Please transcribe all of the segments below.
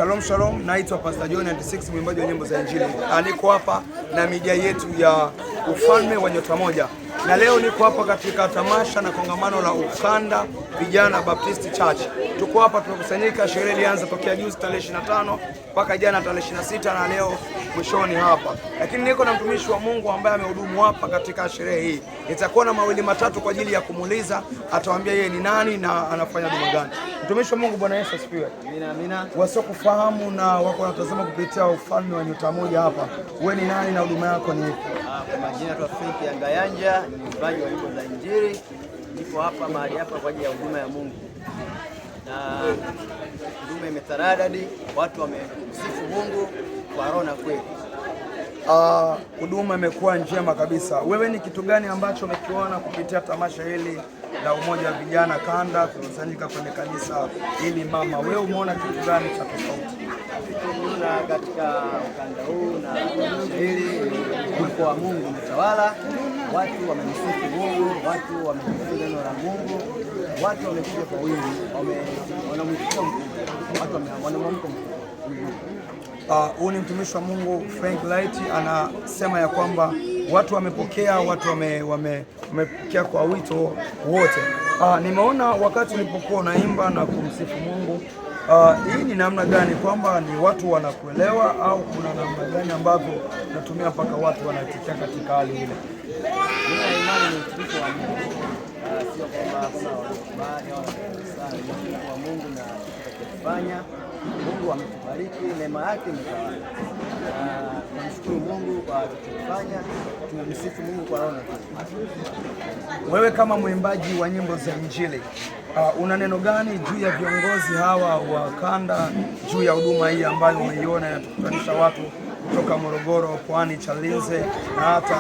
Shalom shalom, naitwa Pastor John 96, mwimbaji wa nyimbo za Injili. Niko hapa na media yetu ya Ufalme wa Nyota Moja, na leo niko hapa katika tamasha na kongamano la Ukanda Vijana Baptist Church. Tuko hapa tumekusanyika, sherehe ilianza tokea juzi tarehe 25 mpaka jana tarehe 26 na leo mwishoni hapa. Lakini niko na mtumishi wa Mungu ambaye amehudumu hapa katika sherehe hii. Nitakuwa na mawili matatu kwa ajili ya kumuuliza, atawaambia yeye ni nani na anafanya huduma gani. Mtumishi wa Mungu, Bwana Yesu asifiwe. Amina, amina. Wasiokufahamu na wako wanatazama kupitia Ufalme wa Nyota Moja hapa, wewe ni nani na huduma yako ni ipi? Kwa majina tu Frank Yangayanja, ni mwimbaji wa nyimbo za Injili. Niko hapa mahali hapa kwa ajili ya huduma ya Mungu. Na huduma imetaradadi, watu wamemsifu Mungu kwa roho na kweli. Huduma imekuwa njema kabisa. Wewe ni kitu gani ambacho umekiona kupitia tamasha hili la umoja wa vijana kanda kukusanyika kwenye kanisa hili mama? Wewe umeona kitu gani cha tofauti? Tunaona katika ukanda huu na tamasha hili uwepo wa Mungu umetawala, watu wamemsifu Mungu, watu wamejifunza neno la Mungu, watu wamekuja kwa wingi, wanamwitikio mkubwa, watu wanamwamko mkubwa. Huu ni mtumishi wa Mungu Frank Light anasema ya kwamba watu wamepokea, watu wamepokea kwa wito wote. Nimeona wakati ulipokuwa unaimba na kumsifu Mungu, hii ni namna gani, kwamba ni watu wanakuelewa au kuna namna gani ambavyo natumia mpaka watu wanaitikia katika hali ile? Nina imani ni mtumishi wa Mungu, sio kwamba kuna wakubali au sana wa Mungu na tutakifanya. Mungu ametubariki, neema yake imetawala. Tunamshukuru Mungu kwa kutufanya, tunamsifu Mungu kwa roho na kweli. Wewe kama mwimbaji wa nyimbo za Injili, una neno gani juu ya viongozi hawa wa kanda, juu ya huduma hii ambayo umeiona inatukutanisha watu kutoka Morogoro, Pwani, Chalinze na hata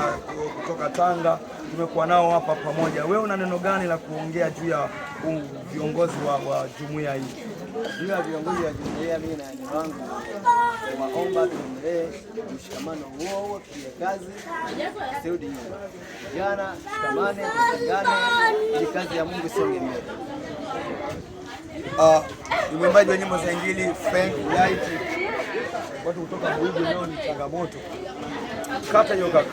kutoka Tanga, tumekuwa nao hapa pamoja. Wewe una neno gani la kuongea juu ya viongozi wa jumuiya hii? Juu ya viongozi wa jumuiya, mimi na neno langu waomba tuendelee mshikamano huo, tupige kazi, tusirudi nyuma. Vijana shikamane, tupigane ili kazi ya Mungu isonge mbele. Mwimbaji wa nyimbo za Injili Frank Light, watu kutoka Burundi leo ni changamoto. Kata hiyo kaka.